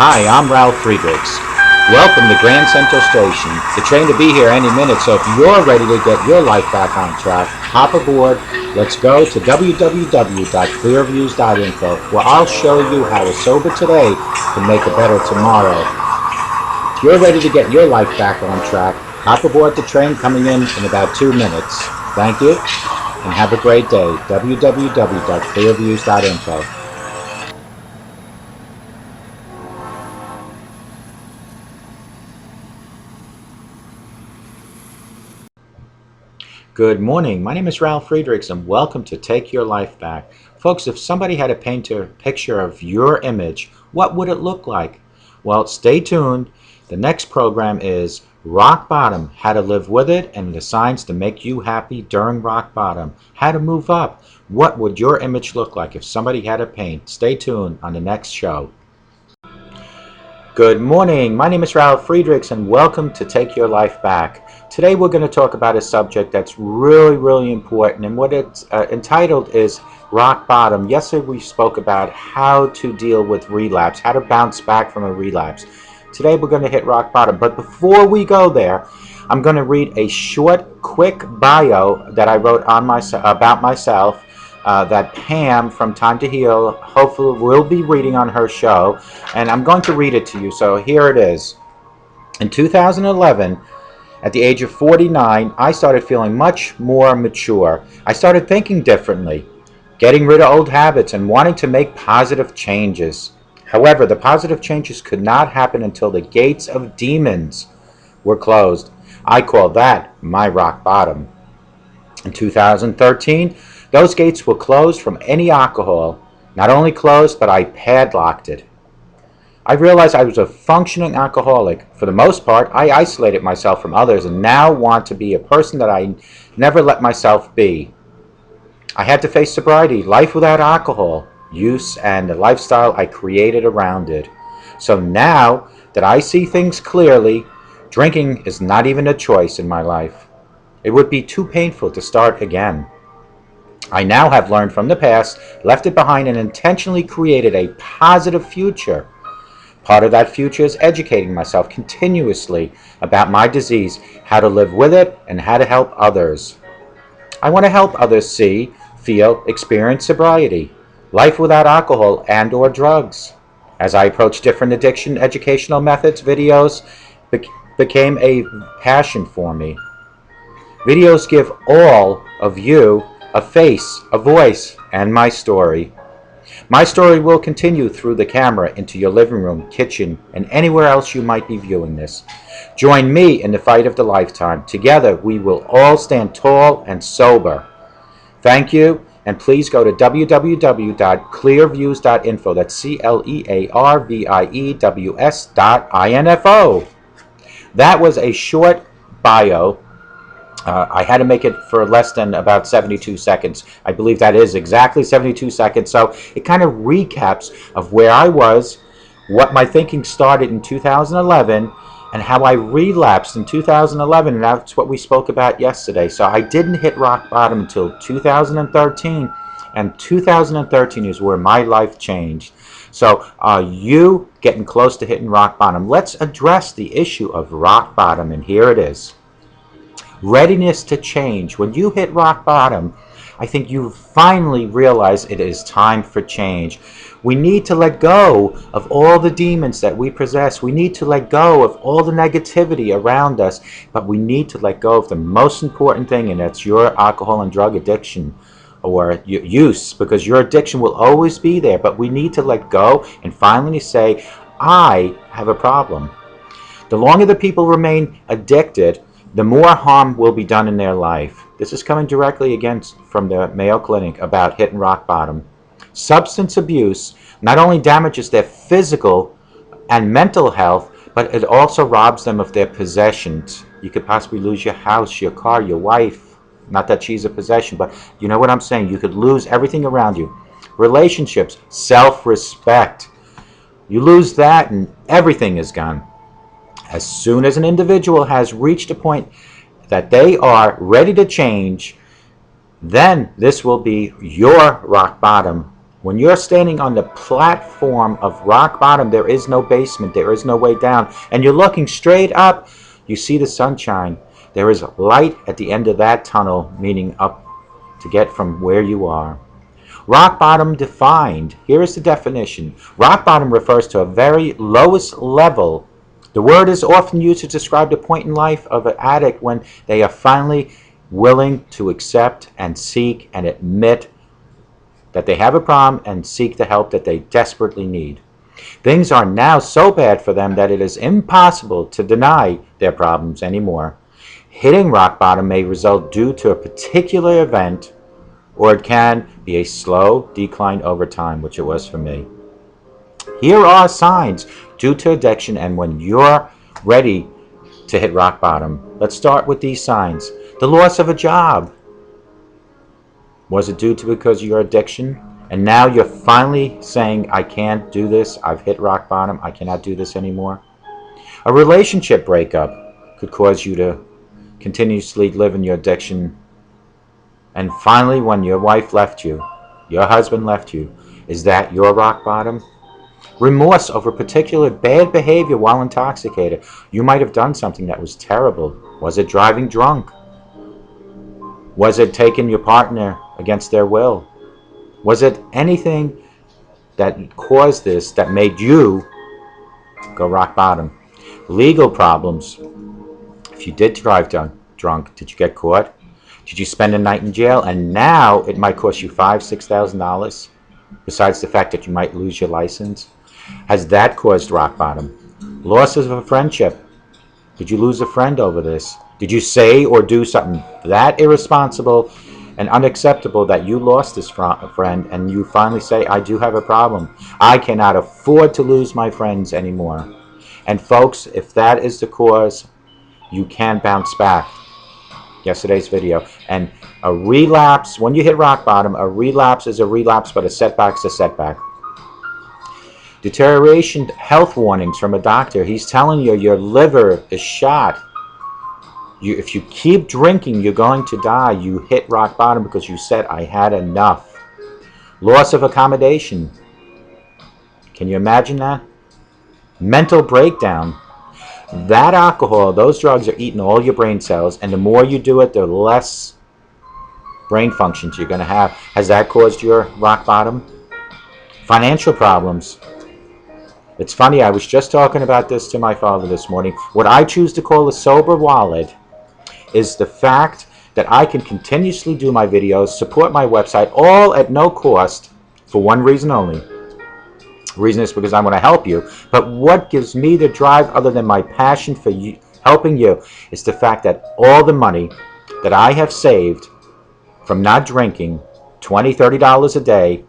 Hi, I'm Ralf Friedrichs. Welcome to Grand Central Station. The train to be here any minute, so if you're ready to get your life back on track, hop aboard. Let's go to www.clearviews.info, where I'll show you how a sober today can make a better tomorrow. If you're ready to get your life back on track, hop aboard the train coming in about 2 minutes. Thank you, and have a great day. www.clearviews.info. Good morning. My name is Ralf Friedrichs, and welcome to Take Your Life Back. Folks, if somebody had to paint a picture of your image, what would it look like? Well, stay tuned. The next program is Rock Bottom, How to Live With It, and the signs to make you happy during rock bottom. How to move up. What would your image look like if somebody had to paint? Stay tuned on the next show. Good morning. My name is Ralf Friedrichs, and welcome to Take Your Life Back. Today we're going to talk about a subject that's really important, and what it's entitled is Rock Bottom. Yesterday we spoke about how to deal with relapse, how to bounce back from a relapse. Today we're going to hit rock bottom, but before we go there, I'm going to read a short, quick bio that I wrote on about myself. That Pam from Time to Heal hopefully will be reading on her show, and I'm going to read it to you. So here it is. In 2011, at the age of 49, I started feeling much more mature. I started thinking differently, getting rid of old habits and wanting to make positive changes. However, the positive changes could not happen until the gates of demons were closed. I call that my rock bottom. In 2013, those gates were closed from any alcohol. Not only closed, but I padlocked it. I realized I was a functioning alcoholic. For the most part, I isolated myself from others and now want to be a person that I never let myself be. I had to face sobriety, life without alcohol use, and the lifestyle I created around it. So now that I see things clearly, drinking is not even a choice in my life. It would be too painful to start again. I now have learned from the past, left it behind, and intentionally created a positive future. Part of that future is educating myself continuously about my disease, how to live with it, and how to help others. I want to help others see, feel, experience sobriety, life without alcohol and or drugs. As I approach different addiction educational methods, videos became a passion for me. Videos give all of you a face, a voice, and my story. My story will continue through the camera into your living room, kitchen, and anywhere else you might be viewing this. Join me in the fight of the lifetime. Together, we will all stand tall and sober. Thank you, and please go to www.clearviews.info. That's CLEARVIEWS.info. That was a short bio. I had to make it for less than about 72 seconds. I believe that is exactly 72 seconds. So it kind of recaps of where I was, what my thinking started in 2011, and how I relapsed in 2011. And that's what we spoke about yesterday. So I didn't hit rock bottom until 2013. And 2013 is where my life changed. So are you getting close to hitting rock bottom? Let's address the issue of rock bottom. And here it is. Readiness to change. When you hit rock bottom, I think you finally realize it is time for change. We need to let go of all the demons that we possess. We need to let go of all the negativity around us, but we need to let go of the most important thing, and that's your alcohol and drug addiction or your use, because your addiction will always be there, but we need to let go and finally say, I have a problem. The longer the people remain addicted, the more harm will be done in their life. This is coming directly again from the Mayo Clinic about hitting rock bottom. Substance abuse not only damages their physical and mental health, but it also robs them of their possessions. You could possibly lose your house, your car, your wife. Not that she's a possession, but you know what I'm saying. You could lose everything around you. Relationships, self-respect. You lose that and everything is gone. As soon as an individual has reached a point that they are ready to change, then this will be your rock bottom. When you're standing on the platform of rock bottom, there is no basement, there is no way down, and you're looking straight up, you see the sunshine. There is light at the end of that tunnel, meaning up to get from where you are. Rock bottom defined. Here is the definition. Rock bottom refers to a very lowest level. The word is often used to describe the point in life of an addict when they are finally willing to accept and seek and admit that they have a problem and seek the help that they desperately need. Things are now so bad for them that it is impossible to deny their problems anymore. Hitting rock bottom may result due to a particular event, or it can be a slow decline over time, which it was for me. Here are signs due to addiction and when you're ready to hit rock bottom. Let's start with these signs. The loss of a job. Was it due to because of your addiction? And now you're finally saying, I can't do this. I've hit rock bottom. I cannot do this anymore. A relationship breakup could cause you to continuously live in your addiction. And finally, when your wife left you, your husband left you, is that your rock bottom? Remorse over particular bad behavior while intoxicated. You might have done something that was terrible. Was it driving drunk? Was it taking your partner against their will? Was it anything that caused this that made you go rock bottom? Legal problems. If you did drive drunk, did you get caught? Did you spend a night in jail? And now it might cost you $5,000, $6,000, besides the fact that you might lose your license. Has that caused rock bottom? Losses of a friendship. Did you lose a friend over this? Did you say or do something that irresponsible and unacceptable that you lost this friend and you finally say, I do have a problem. I cannot afford to lose my friends anymore. And folks, if that is the cause, you can bounce back. Yesterday's video. And a relapse, when you hit rock bottom, a relapse is a relapse, but a setback is a setback. Deterioration health warnings from a doctor. He's telling you your liver is shot. If you keep drinking, you're going to die. You hit rock bottom because you said, I had enough. Loss of accommodation. Can you imagine that? Mental breakdown. That alcohol, those drugs are eating all your brain cells, and the more you do it, the less brain functions you're going to have. Has that caused your rock bottom? Financial problems. It's funny, I was just talking about this to my father this morning. What I choose to call a sober wallet is the fact that I can continuously do my videos, support my website, all at no cost, for one reason only. The reason is because I want to help you. But what gives me the drive, other than my passion for you, helping you, is the fact that all the money that I have saved from not drinking, $20, $30 a day,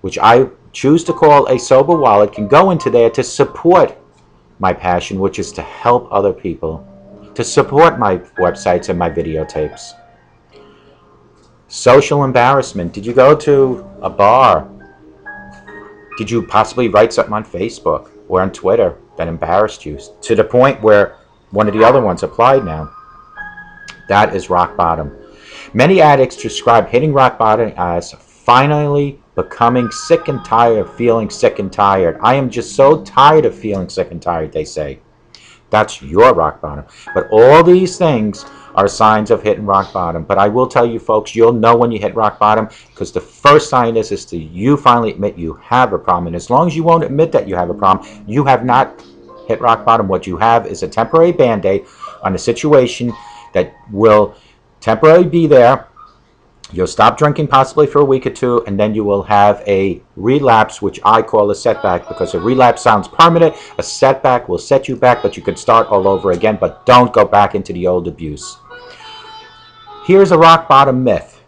which I choose to call a sober wallet, can go into there to support my passion, which is to help other people, to support my websites and my videotapes. Social embarrassment. Did you go to a bar? Did you possibly write something on Facebook or on Twitter that embarrassed you to the point where one of the other ones applied now? That is rock bottom. Many addicts describe hitting rock bottom as finally becoming sick and tired of feeling sick and tired. I am just so tired of feeling sick and tired, they say. That's your rock bottom. But all these things are signs of hitting rock bottom. But I will tell you folks, you'll know when you hit rock bottom, because the first sign is to you finally admit you have a problem. And as long as you won't admit that you have a problem, you have not hit rock bottom. What you have is a temporary band-aid on a situation that will temporarily be there. You'll stop drinking possibly for a week or two, and then you will have a relapse, which I call a setback, because a relapse sounds permanent. A setback will set you back, but you can start all over again, but don't go back into the old abuse. Here's a rock bottom myth.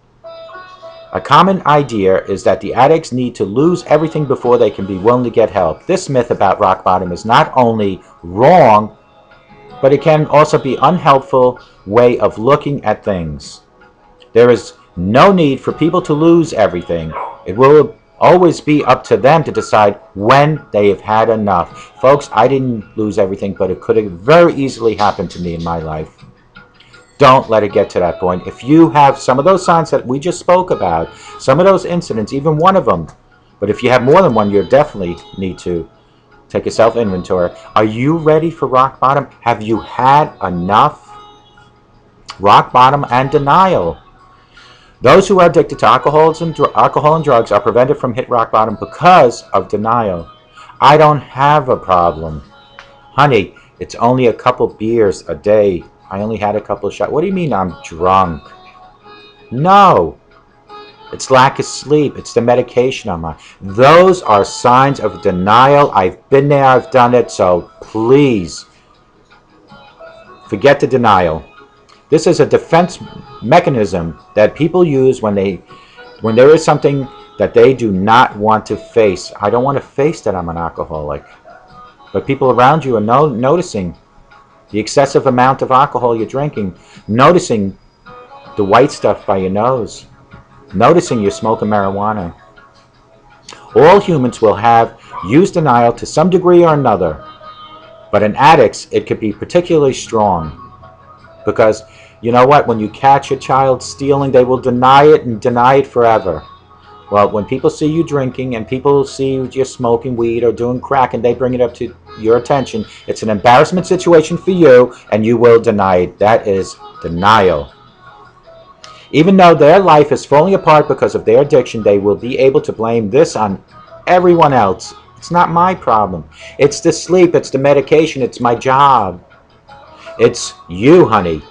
A common idea is that the addicts need to lose everything before they can be willing to get help. This myth about rock bottom is not only wrong, but it can also be an unhelpful way of looking at things. There is no need for people to lose everything. It will always be up to them to decide when they have had enough. Folks, I didn't lose everything, but it could have very easily happened to me in my life. Don't let it get to that point. If you have some of those signs that we just spoke about, some of those incidents, even one of them, But if you have more than one, you definitely need to take a self-inventory. Are you ready for rock bottom? Have you had enough? Rock bottom and denial. Those who are addicted to alcohol and drugs are prevented from hitting rock bottom because of denial. I don't have a problem. Honey, it's only a couple beers a day. I only had a couple of shots. What do you mean I'm drunk? No. It's lack of sleep. It's the medication I'm on. Those are signs of denial. I've been there. I've done it. So please, forget the denial. This is a defense mechanism that people use when there is something that they do not want to face. I don't want to face that I'm an alcoholic. But people around you are noticing the excessive amount of alcohol you're drinking, noticing the white stuff by your nose, noticing you're smoking marijuana. All humans will have used denial to some degree or another, but in addicts it could be particularly strong. Because you know what? When you catch a child stealing, they will deny it and deny it forever. Well, when people see you drinking and people see you're smoking weed or doing crack and they bring it up to your attention, it's an embarrassment situation for you and you will deny it. That is denial. Even though their life is falling apart because of their addiction, they will be able to blame this on everyone else. It's not my problem. It's the sleep, it's the medication, it's my job. It's you, honey.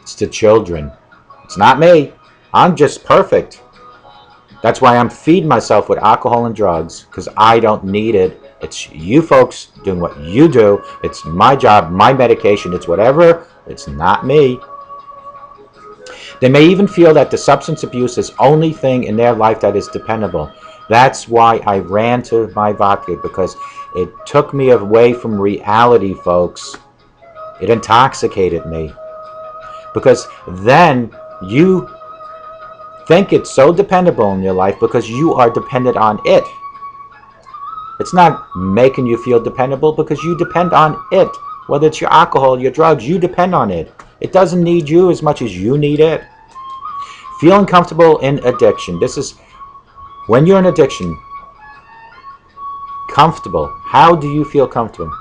It's the children. It's not me. I'm just perfect. That's why I'm feeding myself with alcohol and drugs, because I don't need it. It's you folks doing what you do. It's my job, my medication. It's whatever. It's not me. They may even feel that the substance abuse is the only thing in their life that is dependable. That's why I ran to my vodka, because it took me away from reality, folks. It intoxicated me. Because then you think it's so dependable in your life because you are dependent on it. It's not making you feel dependable because you depend on it. Whether it's your alcohol, your drugs, you depend on it. It doesn't need you as much as you need it. Feeling comfortable in addiction. This is when you're in addiction. Comfortable. How do you feel comfortable?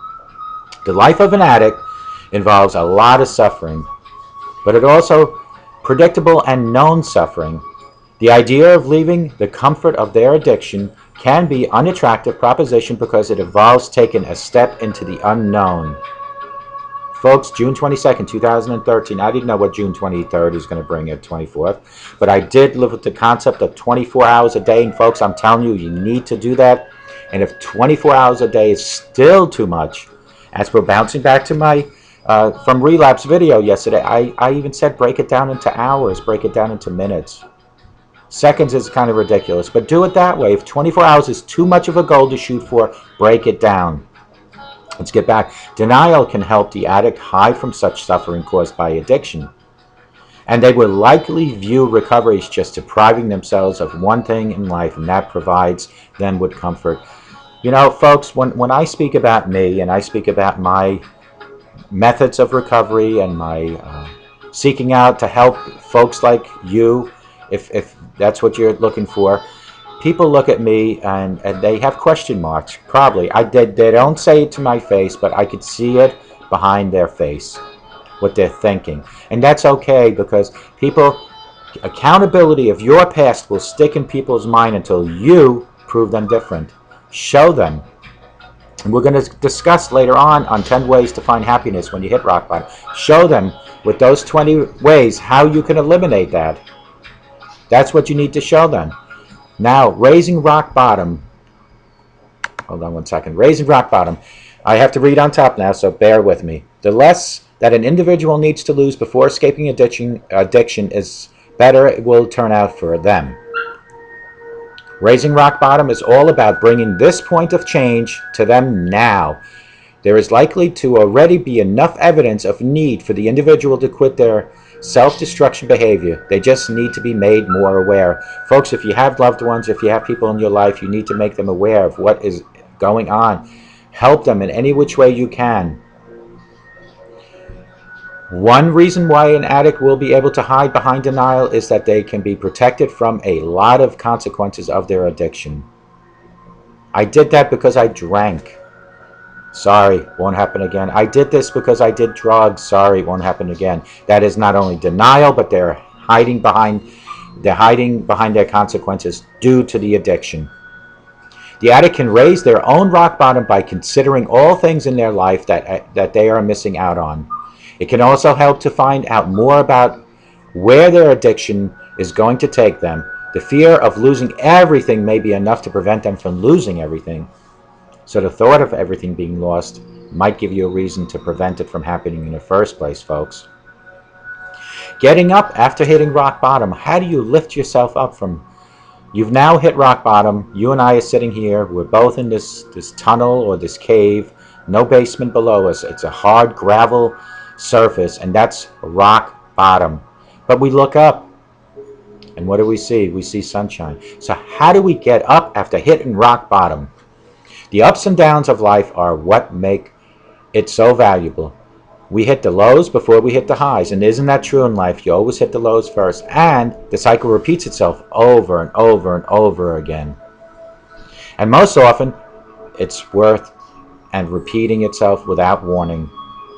The life of an addict involves a lot of suffering, but it also predictable and known suffering. The idea of leaving the comfort of their addiction can be an unattractive proposition because it involves taking a step into the unknown. Folks, June 22nd, 2013, I didn't know what June 23rd is going to bring at 24th, but I did live with the concept of 24 hours a day, and folks, I'm telling you, you need to do that. And if 24 hours a day is still too much, as we're bouncing back to my from relapse video yesterday, I even said break it down into hours, break it down into minutes. Seconds is kind of ridiculous, but do it that way. If 24 hours is too much of a goal to shoot for, break it down. Let's get back. Denial can help the addict hide from such suffering caused by addiction. And they will likely view recovery as just depriving themselves of one thing in life, and that provides them with comfort. You know, folks, when I speak about me and I speak about my methods of recovery and my seeking out to help folks like you, if that's what you're looking for, people look at me and they have question marks, probably. They don't say it to my face, but I could see it behind their face, what they're thinking. And that's okay, because accountability of your past will stick in people's mind until you prove them different. Show them. And we're going to discuss later on 10 ways to find happiness when you hit rock bottom. Show them with those 20 ways how you can eliminate that. That's what you need to show them. Now, raising rock bottom. Hold on one second. Raising rock bottom. I have to read on top now, so bear with me. The less that an individual needs to lose before escaping addiction is better it will turn out for them. Raising rock bottom is all about bringing this point of change to them now. There is likely to already be enough evidence of need for the individual to quit their self-destruction behavior. They just need to be made more aware. Folks, if you have loved ones, if you have people in your life, you need to make them aware of what is going on. Help them in any which way you can. One reason why an addict will be able to hide behind denial is that they can be protected from a lot of consequences of their addiction. I did that because I drank. Sorry, won't happen again. I did this because I did drugs. Sorry, won't happen again. That is not only denial, but they're hiding behind their consequences due to the addiction. The addict can raise their own rock bottom by considering all things in their life that they are missing out on. It can also help to find out more about where their addiction is going to take them. The fear of losing everything may be enough to prevent them from losing everything. So the thought of everything being lost might give you a reason to prevent it from happening in the first place, folks. Getting up after hitting rock bottom. How do you lift yourself up from... You've now hit rock bottom. You and I are sitting here. We're both in this tunnel or this cave. No basement below us. It's a hard gravel surface, and that's rock bottom. But we look up, and what do we see? We see sunshine. So how do we get up after hitting rock bottom? The ups and downs of life are what make it so valuable. We hit the lows before we hit the highs, and isn't that true in life? You always hit the lows first, and the cycle repeats itself over and over and over again. And most often, it's worth and repeating itself without warning.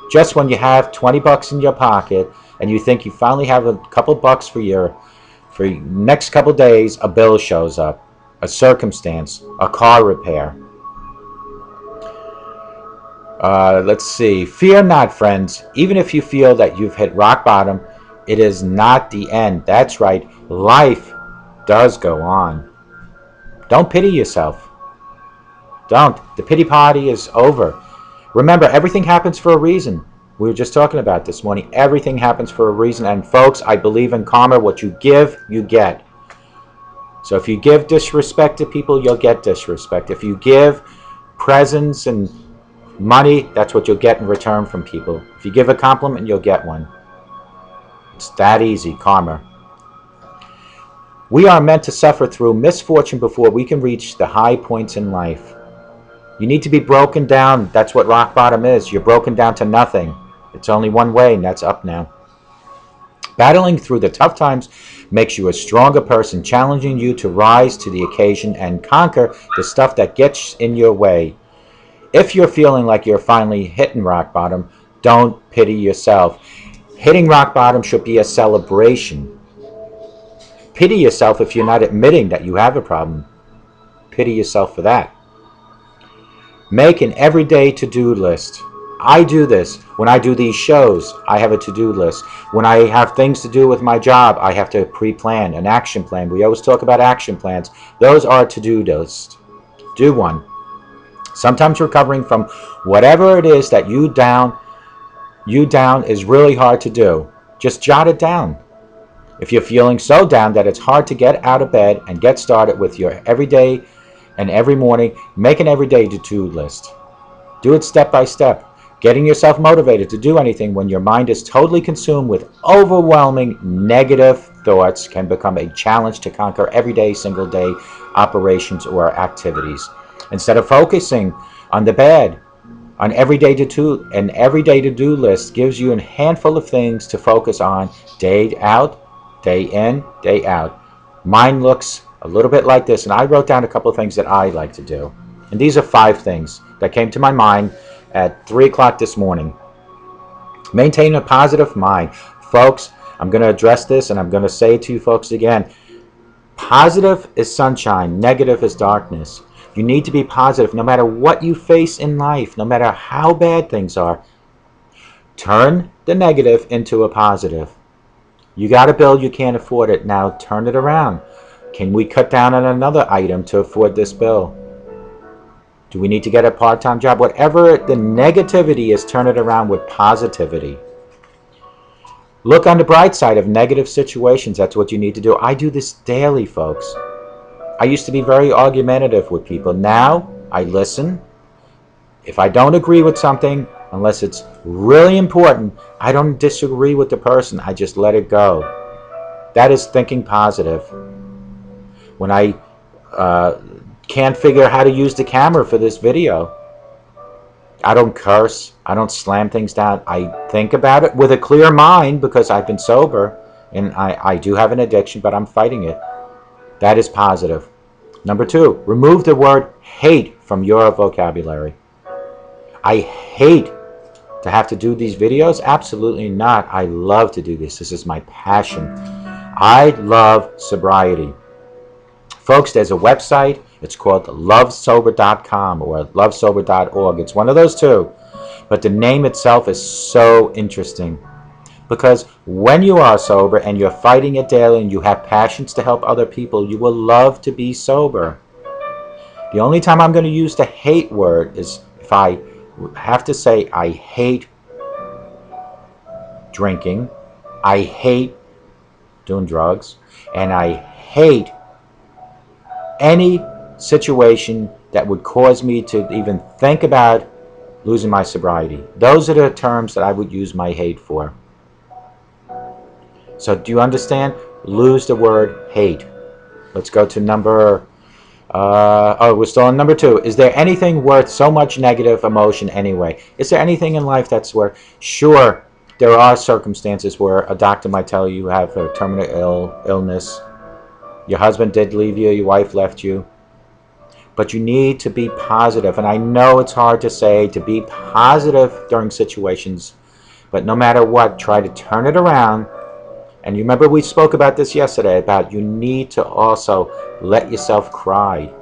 Just when you have 20 bucks in your pocket and you think you finally have a couple bucks for your next couple days, a bill shows up, a circumstance, a car repair. Let's see. Fear not, friends. Even if you feel that you've hit rock bottom, it is not the end. That's right. Life does go on. Don't pity yourself. Don't. The pity party is over. Remember, everything happens for a reason. We were just talking about this morning. Everything happens for a reason. And folks, I believe in karma. What you give, you get. So if you give disrespect to people, you'll get disrespect. If you give presents and money, that's what you'll get in return from people. If you give a compliment, you'll get one. It's that easy, karma. We are meant to suffer through misfortune before we can reach the high points in life. You need to be broken down. That's what rock bottom is. You're broken down to nothing. It's only one way, and that's up now. Battling through the tough times makes you a stronger person, challenging you to rise to the occasion and conquer the stuff that gets in your way. If you're feeling like you're finally hitting rock bottom, don't pity yourself. Hitting rock bottom should be a celebration. Pity yourself if you're not admitting that you have a problem. Pity yourself for that. Make an everyday to-do list. I do this. When I do these shows, I have a to-do list. When I have things to do with my job, I have to pre-plan, an action plan. We always talk about action plans. Those are to-do lists. Do one. Sometimes recovering from whatever it is that you down is really hard to do. Just jot it down. If you're feeling so down that it's hard to get out of bed and get started with your everyday and every morning, make an everyday to-do list. Do it step by step. Getting yourself motivated to do anything when your mind is totally consumed with overwhelming negative thoughts can become a challenge to conquer everyday, single day operations or activities. Instead of focusing on the bad, an everyday to-do list gives you a handful of things to focus on day out, day in, day out. Mine looks a little bit like this, and I wrote down a couple of things that I like to do. And these are 5 things that came to my mind at 3 o'clock this morning. Maintain a positive mind. Folks, I'm going to address this, and I'm going to say it to you folks again. Positive is sunshine. Negative is darkness. You need to be positive no matter what you face in life, no matter how bad things are. Turn the negative into a positive. You got a bill, you can't afford it. Now turn it around. Can we cut down on another item to afford this bill? Do we need to get a part-time job? Whatever the negativity is, turn it around with positivity. Look on the bright side of negative situations. That's what you need to do. I do this daily, folks. I used to be very argumentative with people. Now I listen. If I don't agree with something, unless it's really important, I don't disagree with the person. I just let it go. That is thinking positive. When I can't figure out how to use the camera for this video, I don't curse. I don't slam things down. I think about it with a clear mind because I've been sober and I do have an addiction, but I'm fighting it. That is positive. Number 2, remove the word hate from your vocabulary. I hate to have to do these videos? Absolutely not. I love to do this. This is my passion. I love sobriety. Folks, there's a website. It's called lovesober.com or lovesober.org. It's one of those two. But the name itself is so interesting. Because when you are sober and you're fighting it daily and you have passions to help other people, you will love to be sober. The only time I'm going to use the hate word is if I have to say I hate drinking, I hate doing drugs, and I hate any situation that would cause me to even think about losing my sobriety. Those are the terms that I would use my hate for. So do you understand? Lose the word hate. Let's go to number we're still on number 2. Is there anything worth so much negative emotion anyway? Is there anything in life that's worth? Sure, there are circumstances where a doctor might tell you have a terminal illness. Your husband did leave you, your wife left you. But you need to be positive. And I know it's hard to say to be positive during situations, but no matter what, try to turn it around. And you remember we spoke about this yesterday, about you need to also let yourself cry.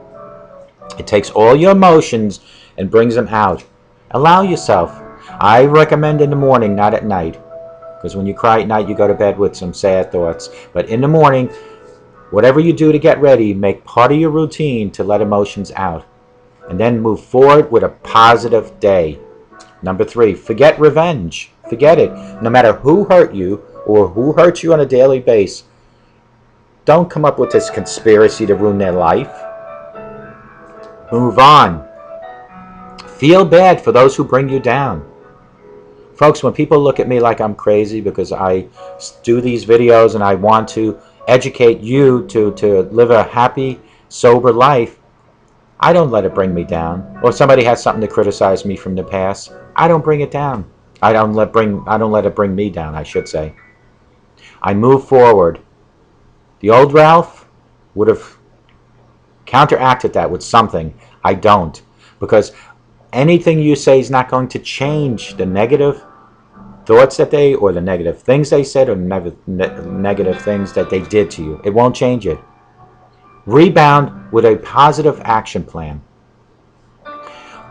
It takes all your emotions and brings them out. Allow yourself. I recommend in the morning, not at night. Because when you cry at night, you go to bed with some sad thoughts. But in the morning, whatever you do to get ready, make part of your routine to let emotions out. And then move forward with a positive day. Number 3, forget revenge. Forget it. No matter who hurt you, or who hurts you on a daily basis, don't come up with this conspiracy to ruin their life. Move on. Feel bad for those who bring you down. Folks, when people look at me like I'm crazy because I do these videos and I want to educate you to live a happy, sober life, I don't let it bring me down. Or if somebody has something to criticize me from the past, I don't bring it down. I don't let it bring me down, I should say. I move forward. The old Ralph would have counteracted that with something. I don't. Because anything you say is not going to change the negative thoughts that or the negative things they said, or negative things that they did to you. It won't change it. Rebound with a positive action plan.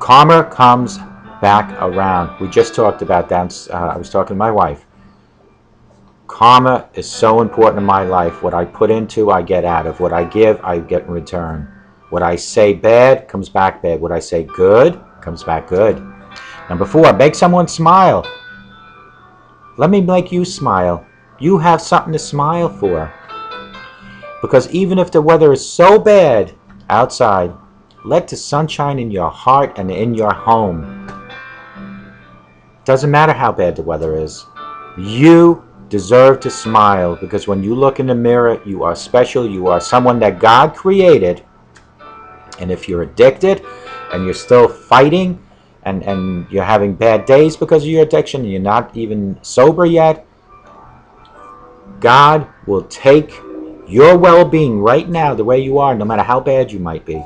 Karma comes back around. We just talked about that. I was talking to my wife. Karma is so important in my life. What I put into, I get out of. What I give, I get in return. What I say bad comes back bad. What I say good comes back good. Number 4, make someone smile. Let me make you smile. You have something to smile for. Because even if the weather is so bad outside, let the sunshine in your heart and in your home. Doesn't matter how bad the weather is. You deserve to smile, because when you look in the mirror, you are special. You are someone that God created. And if you're addicted and you're still fighting and you're having bad days because of your addiction and you're not even sober yet, God will take your well-being right now the way you are, no matter how bad you might be.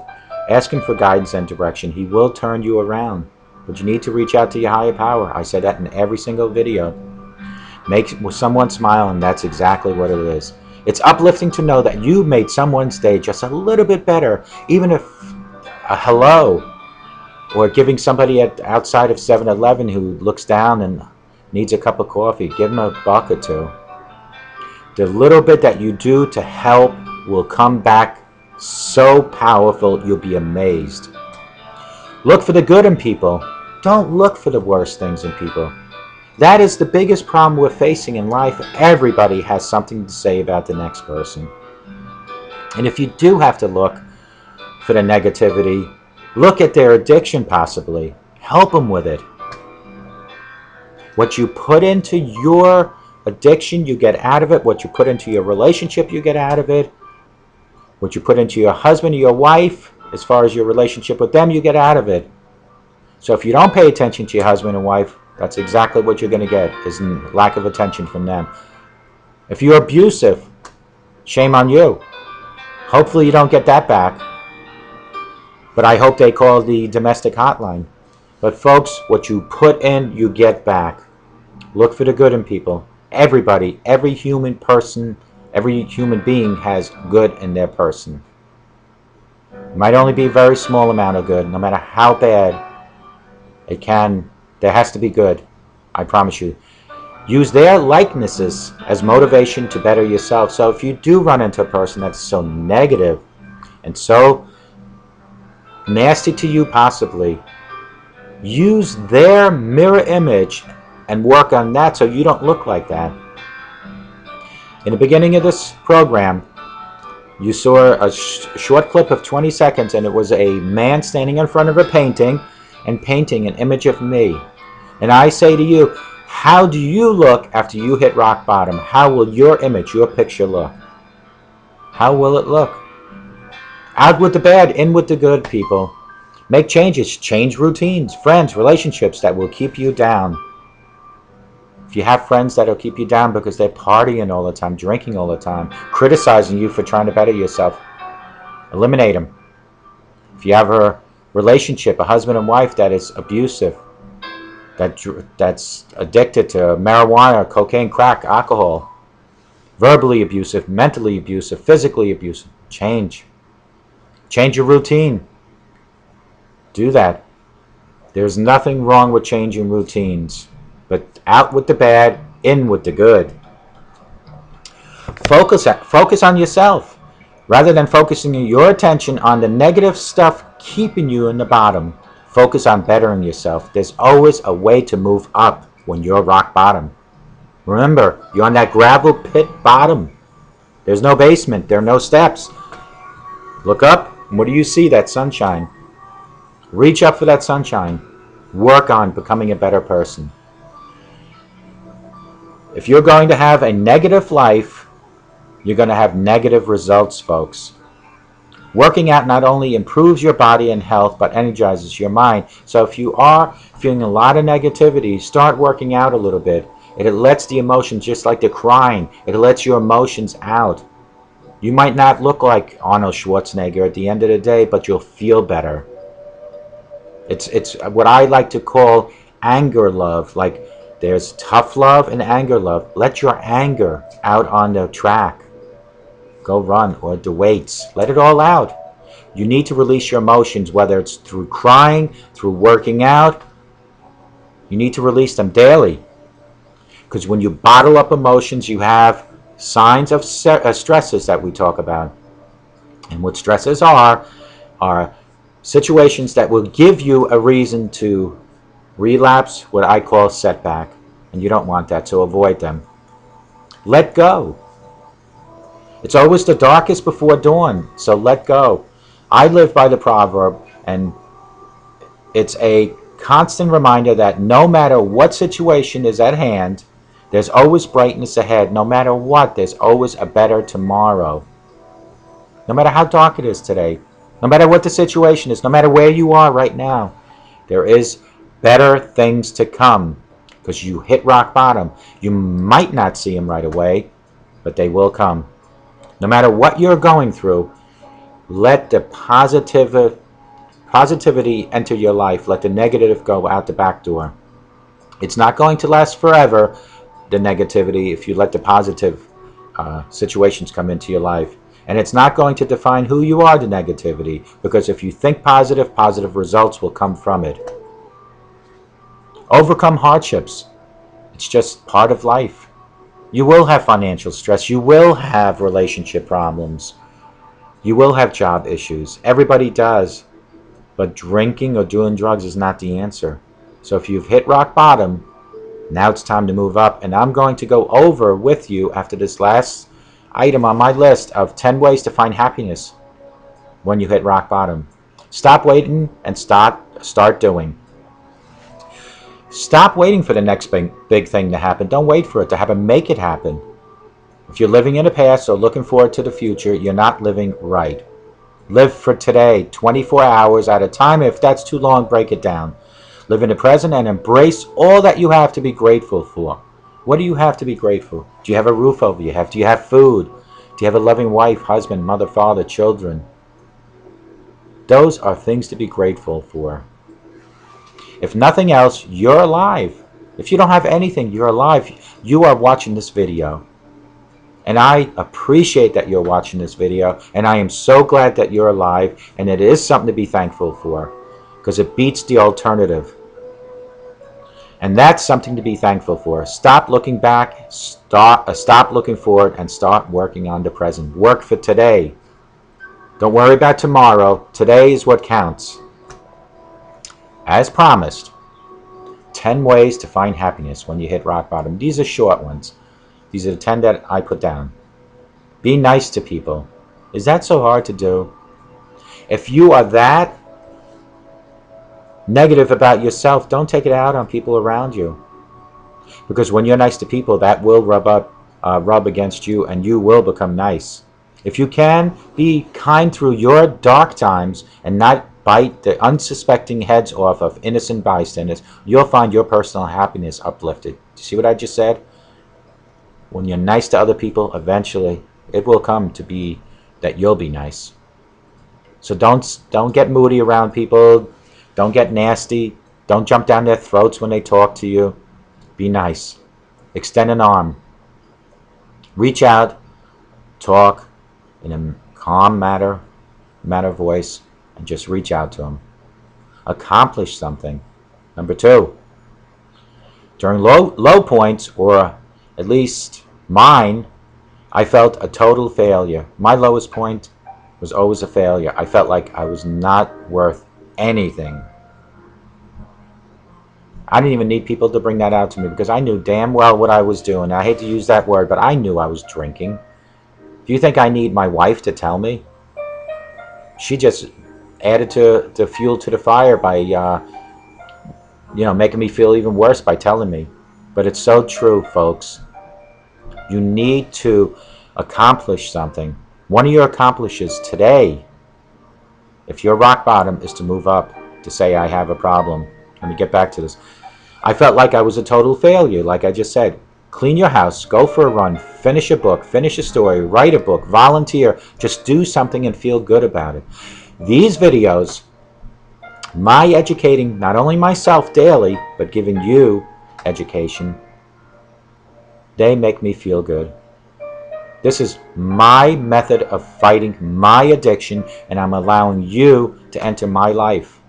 Ask Him for guidance and direction. He will turn you around. But you need to reach out to your higher power. I said that in every single video. Make someone smile, and that's exactly what it is. It's uplifting to know that you made someone's day just a little bit better, even if a hello, or giving somebody outside of 7-Eleven who looks down and needs a cup of coffee, give them a buck or two. The little bit that you do to help will come back so powerful, you'll be amazed. Look for the good in people. Don't look for the worst things in people. That is the biggest problem we're facing in life. Everybody has something to say about the next person. And if you do have to look for the negativity, look at their addiction possibly. Help them with it. What you put into your addiction, you get out of it. What you put into your relationship, you get out of it. What you put into your husband or your wife, as far as your relationship with them, you get out of it. So if you don't pay attention to your husband and wife, that's exactly what you're going to get, is lack of attention from them. If you're abusive, shame on you. Hopefully you don't get that back. But I hope they call the domestic hotline. But folks, what you put in, you get back. Look for the good in people. Everybody, every human person, every human being has good in their person. It might only be a very small amount of good. No matter how bad it can, there has to be good. I promise you. Use their likenesses as motivation to better yourself. So if you do run into a person that's so negative and so nasty to you possibly, use their mirror image and work on that so you don't look like that. In the beginning of this program, you saw a short clip of 20 seconds, and it was a man standing in front of a painting and painting an image of me. And I say to you, how do you look after you hit rock bottom? How will your image, your picture look? How will it look? Out with the bad, in with the good, people. Make changes, change routines, friends, relationships that will keep you down. If you have friends that will keep you down because they're partying all the time, drinking all the time, criticizing you for trying to better yourself, eliminate them. If you have a relationship, a husband and wife that is abusive, that's addicted to marijuana, cocaine, crack, alcohol, verbally abusive, mentally abusive, physically abusive, change. Change your routine. Do that. There's nothing wrong with changing routines. But out with the bad, in with the good. Focus on yourself. Rather than focusing your attention on the negative stuff keeping you in the bottom, focus on bettering yourself. There's always a way to move up when you're rock bottom. Remember, you're on that gravel pit bottom. There's no basement. There are no steps. Look up, and what do you see? That sunshine. Reach up for that sunshine. Work on becoming a better person. If you're going to have a negative life, you're going to have negative results, folks. Working out not only improves your body and health, but energizes your mind. So if you are feeling a lot of negativity, start working out a little bit. It lets the emotions, just like the crying, it lets your emotions out. You might not look like Arnold Schwarzenegger at the end of the day, but you'll feel better. It's what I like to call anger love. Like, there's tough love and anger love. Let your anger out on the track. Go run or the weights. Let it all out. You need to release your emotions, whether it's through crying, through working out. You need to release them daily. Because when you bottle up emotions, you have signs of stresses that we talk about. And what stresses are situations that will give you a reason to relapse, what I call setback. And you don't want that, so avoid them. Let go. It's always the darkest before dawn, so let go. I live by the proverb, and it's a constant reminder that no matter what situation is at hand, there's always brightness ahead. No matter what, there's always a better tomorrow. No matter how dark it is today, no matter what the situation is, no matter where you are right now, there is better things to come, because you hit rock bottom. You might not see them right away, but they will come. No matter what you're going through, let the positivity enter your life. Let the negative go out the back door. It's not going to last forever, the negativity, if you let the positive situations come into your life. And it's not going to define who you are, the negativity, because if you think positive, positive results will come from it. Overcome hardships. It's just part of life. You will have financial stress. You will have relationship problems. You will have job issues. Everybody does. But drinking or doing drugs is not the answer. So if you've hit rock bottom, now it's time to move up. And I'm going to go over with you after this last item on my list of 10 ways to find happiness when you hit rock bottom. Stop waiting and start doing. Stop waiting for the next big thing to happen. Don't wait for it to happen. Make it happen. If you're living in the past or looking forward to the future, you're not living right. Live for today, 24 hours at a time. If that's too long, break it down. Live in the present and embrace all that you have to be grateful for. What do you have to be grateful? Do you have a roof over your head? Do you have food? Do you have a loving wife, husband, mother, father, children? Those are things to be grateful for. If nothing else, you're alive. If you don't have anything, you're alive. You are watching this video. And I appreciate that you're watching this video. And I am so glad that you're alive. And it is something to be thankful for. Because it beats the alternative. And that's something to be thankful for. Stop looking back. Stop looking forward. And start working on the present. Work for today. Don't worry about tomorrow. Today is what counts. As promised, 10 ways to find happiness when you hit rock bottom. These are short ones. These are the 10 that I put down. Be nice to people. Is that so hard to do? If you are that negative about yourself, don't take it out on people around you. Because when you're nice to people, that will rub against you, and you will become nice. If you can, be kind through your dark times and not bite the unsuspecting heads off of innocent bystanders, you'll find your personal happiness uplifted. See what I just said? When you're nice to other people, eventually it will come to be that you'll be nice. So don't get moody around people. Don't get nasty. Don't jump down their throats when they talk to you. Be nice. Extend an arm. Reach out. Talk in a calm manner voice. And just reach out to them. Accomplish something. Number 2, during low points, or at least mine, I felt a total failure. My lowest point was always a failure. I felt like I was not worth anything. I didn't even need people to bring that out to me, because I knew damn well what I was doing. I hate to use that word, but I knew I was drinking. Do you think I need my wife to tell me? She just added to fuel to the fire by making me feel even worse by telling me. But it's so true, folks. You need to accomplish something. One of your accomplishes today, if you're rock bottom, is to move up, to say I have a problem. Let me get back to this. I felt like I was a total failure, like I just said. Clean your house, go for a run, finish a book, finish a story, write a book, volunteer. Just do something and feel good about it. These videos, my educating not only myself daily, but giving you education, they make me feel good. This is my method of fighting my addiction, and I'm allowing you to enter my life.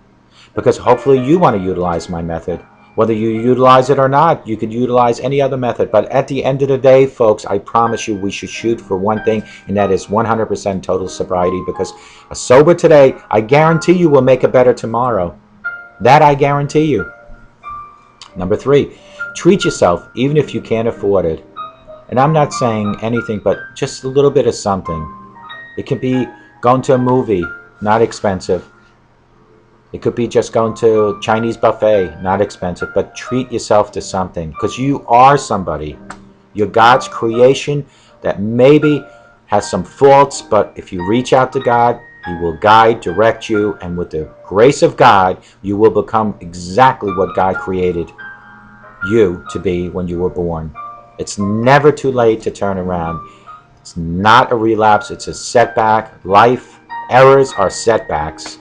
Because hopefully you want to utilize my method. Whether you utilize it or not, you could utilize any other method. But at the end of the day, folks, I promise you we should shoot for one thing, and that is 100% total sobriety. Because a sober today, I guarantee you will make a better tomorrow. That I guarantee you. Number 3, treat yourself even if you can't afford it. And I'm not saying anything but just a little bit of something. It could be going to a movie, not expensive. It could be just going to Chinese buffet, not expensive, but treat yourself to something, because you are somebody. You're God's creation that maybe has some faults, but if you reach out to God, He will guide, direct you, and with the grace of God, you will become exactly what God created you to be when you were born. It's never too late to turn around. It's not a relapse, it's a setback. Life errors are setbacks.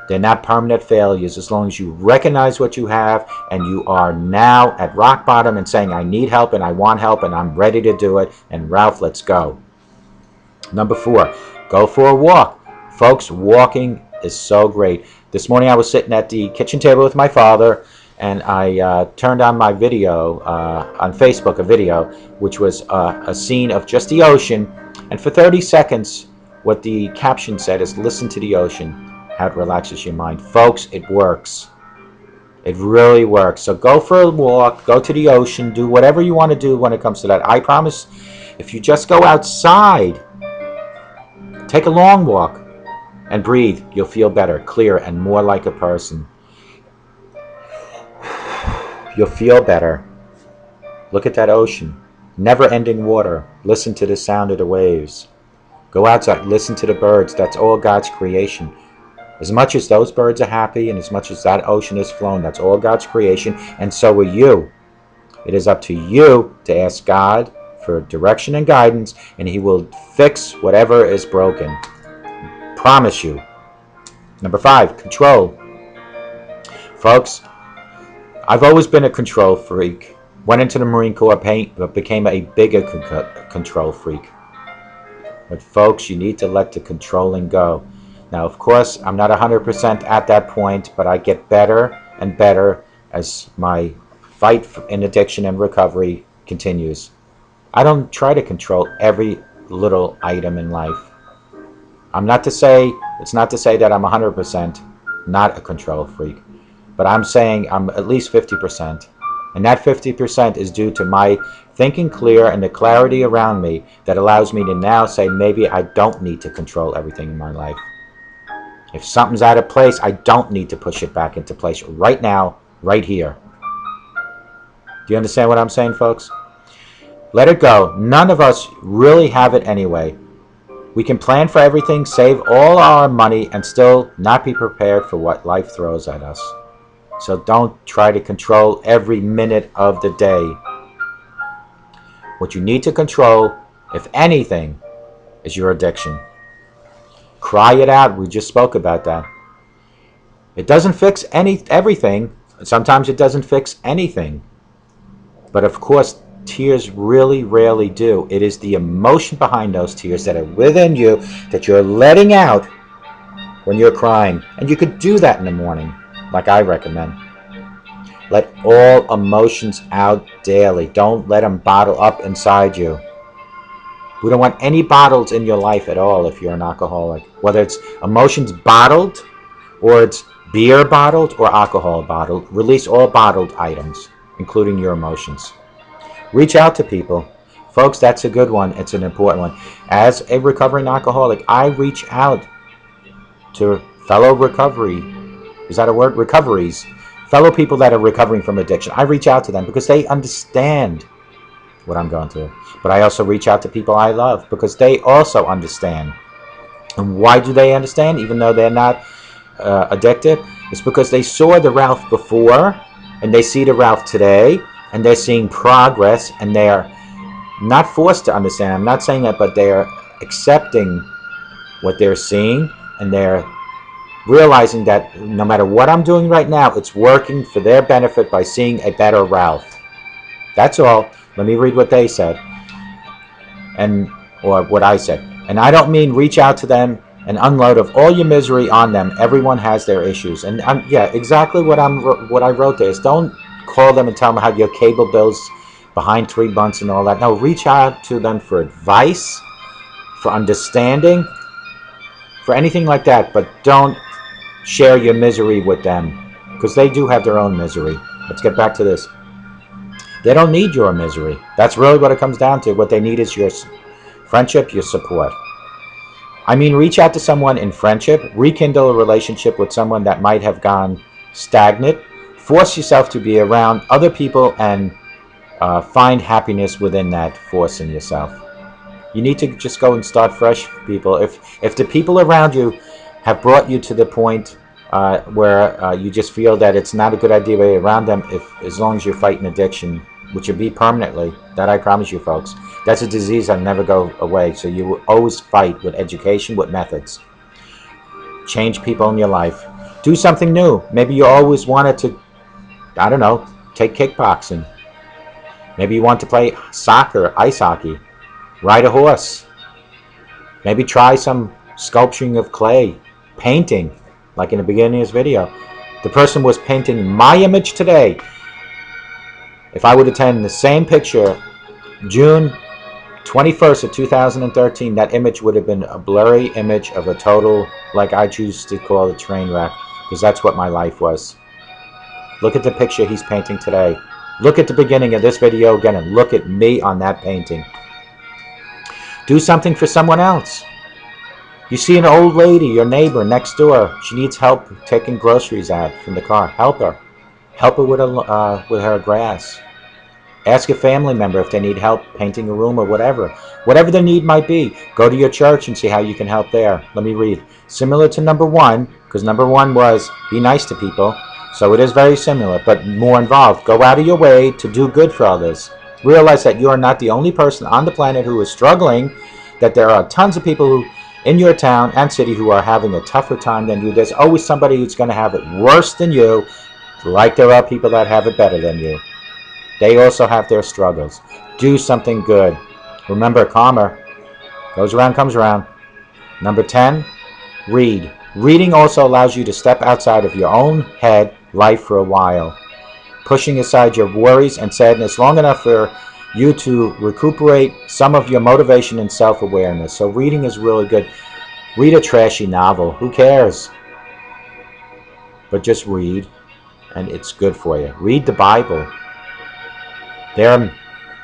They're not permanent failures, as long as you recognize what you have and you are now at rock bottom and saying, I need help and I want help and I'm ready to do it. And Ralph, let's go. Number 4, go for a walk. Folks, walking is so great. This morning I was sitting at the kitchen table with my father, and I turned on my video on Facebook, a video, which was a scene of just the ocean. And for 30 seconds, what the caption said is, listen to the ocean. How it relaxes your mind. Folks, it works. It really works. So go for a walk, go to the ocean, do whatever you want to do when it comes to that. I promise, if you just go outside, take a long walk, and breathe, you'll feel better, clearer, and more like a person. You'll feel better. Look at that ocean. Never-ending water. Listen to the sound of the waves. Go outside, listen to the birds. That's all God's creation. As much as those birds are happy and as much as that ocean is flowing, that's all God's creation, and so are you. It is up to you to ask God for direction and guidance, and He will fix whatever is broken. Promise you. Number 5, control. Folks, I've always been a control freak. Went into the Marine Corps, but became a bigger control freak. But folks, you need to let the controlling go. Now, of course, I'm not 100% at that point, but I get better and better as my fight in addiction and recovery continues. I don't try to control every little item in life. It's not to say that I'm 100% not a control freak, but I'm saying I'm at least 50%. And that 50% is due to my thinking clear and the clarity around me that allows me to now say maybe I don't need to control everything in my life. If something's out of place, I don't need to push it back into place right now, right here. Do you understand what I'm saying, folks? Let it go. None of us really have it anyway. We can plan for everything, save all our money, and still not be prepared for what life throws at us. So don't try to control every minute of the day. What you need to control, if anything, is your addiction. Cry it out. We just spoke about that. It doesn't fix everything. Sometimes it doesn't fix anything. But of course, tears really rarely do. It is the emotion behind those tears that are within you that you're letting out when you're crying. And you could do that in the morning, like I recommend. Let all emotions out daily. Don't let them bottle up inside you. We don't want any bottles in your life at all if you're an alcoholic. Whether it's emotions bottled, or it's beer bottled, or alcohol bottled. Release all bottled items, including your emotions. Reach out to people. Folks, that's a good one. It's an important one. As a recovering alcoholic, I reach out to fellow is that a word? Recoveries. Fellow people that are recovering from addiction. I reach out to them because they understand what I'm going through. But I also reach out to people I love because they also understand. And why do they understand, even though they're not addicted? It's because they saw the Ralph before, and they see the Ralph today, and they're seeing progress, and they're not forced to understand. I'm not saying that, but they're accepting what they're seeing, and they're realizing that no matter what I'm doing right now, it's working for their benefit by seeing a better Ralph. That's all. Let me read what they said, or what I said. And I don't mean reach out to them and unload of all your misery on them. Everyone has their issues. And yeah, exactly what I wrote there is don't call them and tell them how your cable bill's behind 3 months and all that. No, reach out to them for advice, for understanding, for anything like that. But don't share your misery with them because they do have their own misery. Let's get back to this. They don't need your misery. That's really what it comes down to. What they need is your friendship, your support. I mean, reach out to someone in friendship, rekindle a relationship with someone that might have gone stagnant, force yourself to be around other people, and find happiness within that forcing yourself. You need to just go and start fresh, people. If the people around you have brought you to the point where you just feel that it's not a good idea to be around them, as long as you're fighting addiction, which will be permanently, that I promise you, folks. That's a disease that never go away. So you will always fight with education, with methods. Change people in your life. Do something new. Maybe you always wanted to, I don't know, take kickboxing. Maybe you want to play soccer, ice hockey, ride a horse. Maybe try some sculpturing of clay, painting, like in the beginning of this video. The person was painting my image today. If I would have taken the same picture June 21st of 2013, that image would have been a blurry image of a total, like I choose to call it, train wreck, because that's what my life was. Look at the picture he's painting today. Look at the beginning of this video again and look at me on that painting. Do something for someone else. You see an old lady, your neighbor next door. She needs help taking groceries out from the car. Help her. Help her with her grass. Ask a family member if they need help painting a room or whatever. Whatever the need might be. Go to your church and see how you can help there. Let me read. Similar to number 1, because number 1 was be nice to people. So it is very similar, but more involved. Go out of your way to do good for others. Realize that you are not the only person on the planet who is struggling, that there are tons of people who in your town and city who are having a tougher time than you. There's always somebody who's going to have it worse than you, like there are people that have it better than you. They also have their struggles. Do something good. Remember, karma goes around, comes around. Number 10, read. Reading also allows you to step outside of your own head life for a while, pushing aside your worries and sadness long enough for you to recuperate some of your motivation and self-awareness. So reading is really good. Read a trashy novel. Who cares? But just read, and it's good for you. Read the Bible. There are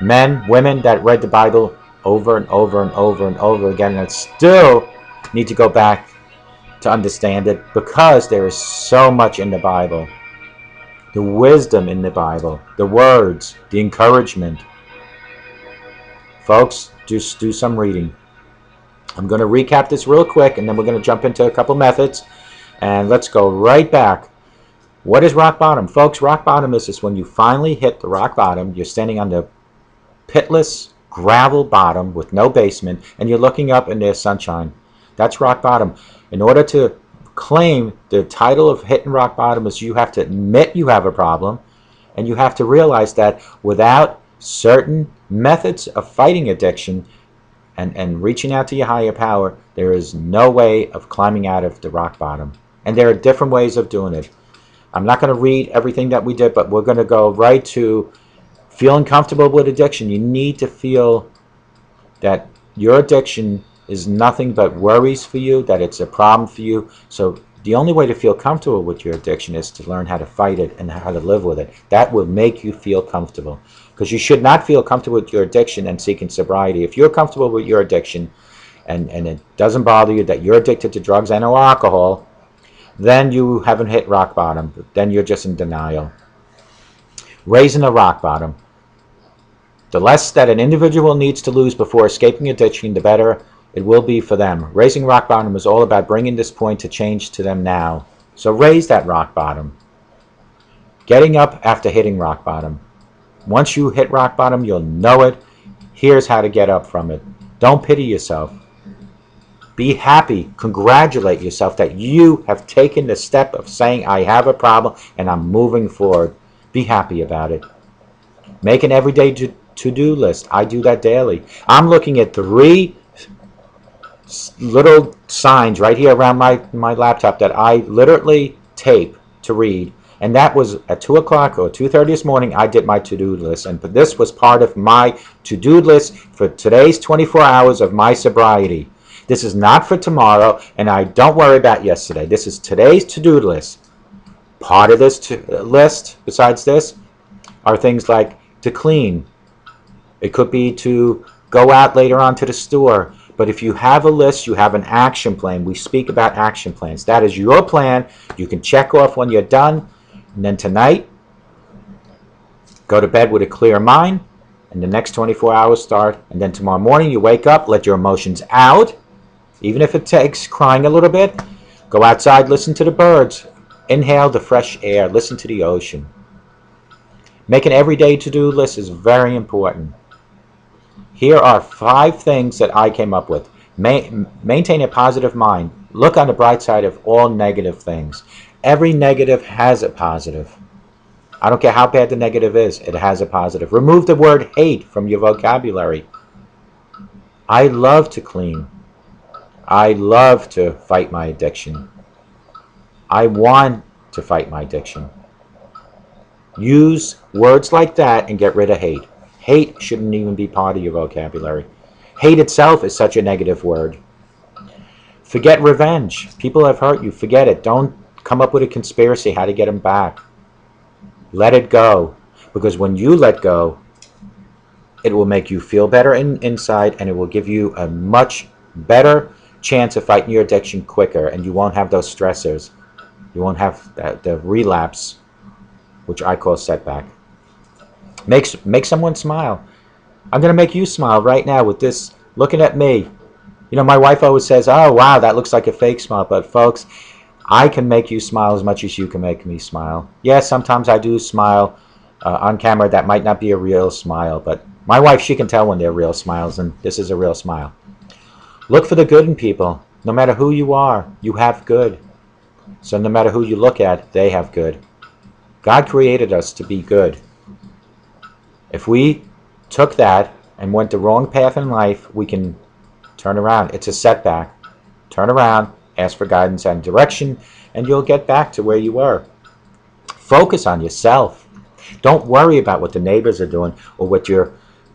men, women that read the Bible over and over and over and over again, and still need to go back to understand it, because there is so much in the Bible. The wisdom in the Bible, the words, the encouragement. Folks, just do some reading. I'm going to recap this real quick, and then we're going to jump into a couple methods, and let's go right back. What is rock bottom? Folks, rock bottom is when you finally hit the rock bottom. You're standing on the pitless gravel bottom with no basement, and you're looking up and there's sunshine. That's rock bottom. In order to claim the title of hitting rock bottom, is you have to admit you have a problem, and you have to realize that without certain methods of fighting addiction and reaching out to your higher power, there is no way of climbing out of the rock bottom. And there are different ways of doing it. I'm not going to read everything that we did, but we're going to go right to feeling comfortable with addiction. You need to feel that your addiction is nothing but worries for you, that it's a problem for you. So the only way to feel comfortable with your addiction is to learn how to fight it and how to live with it. That will make you feel comfortable, because you should not feel comfortable with your addiction and seeking sobriety. If you're comfortable with your addiction and it doesn't bother you that you're addicted to drugs and or alcohol, then you haven't hit rock bottom. Then you're just in denial. Raising the rock bottom. The less that an individual needs to lose before escaping addiction, the better it will be for them. Raising rock bottom is all about bringing this point to change to them now. So raise that rock bottom. Getting up after hitting rock bottom. Once you hit rock bottom, you'll know it. Here's how to get up from it. Don't pity yourself. Be happy. Congratulate yourself that you have taken the step of saying, I have a problem and I'm moving forward. Be happy about it. Make an everyday to-do list. I do that daily. I'm looking at 3 little signs right here around my laptop that I literally tape to read. And that was at 2 o'clock or 2:30 this morning, I did my to-do list. And this was part of my to-do list for today's 24 hours of my sobriety. This is not for tomorrow, and I don't worry about yesterday. This is today's to-do list. Part of this list, besides this, are things like to clean. It could be to go out later on to the store. But if you have a list, you have an action plan. We speak about action plans. That is your plan. You can check off when you're done. And then tonight, go to bed with a clear mind. And the next 24 hours start. And then tomorrow morning, you wake up, let your emotions out. Even if it takes crying a little bit, go outside, listen to the birds. Inhale the fresh air. Listen to the ocean. Make an everyday to-do list is very important. Here are 5 things that I came up with. Maintain a positive mind. Look on the bright side of all negative things. Every negative has a positive. I don't care how bad the negative is, it has a positive. Remove the word hate from your vocabulary. I love to clean. I love to fight my addiction. I want to fight my addiction. Use words like that and get rid of hate. Hate shouldn't even be part of your vocabulary. Hate itself is such a negative word. Forget revenge. People have hurt you. Forget it. Don't come up with a conspiracy how to get them back. Let it go. Because when you let go, it will make you feel better inside, and it will give you a much better chance of fighting your addiction quicker, and you won't have those stressors. You won't have the relapse, which I call setback. Make someone smile. I'm going to make you smile right now with this, looking at me. You know, my wife always says, oh, wow, that looks like a fake smile. But, folks, I can make you smile as much as you can make me smile. Yes, sometimes I do smile on camera. That might not be a real smile. But my wife, she can tell when they're real smiles, and this is a real smile. Look for the good in people. No matter who you are, you have good. So no matter who you look at, they have good. God created us to be good. If we took that and went the wrong path in life, we can turn around. It's a setback. Turn around, ask for guidance and direction, and you'll get back to where you were. Focus on yourself. Don't worry about what the neighbors are doing or what your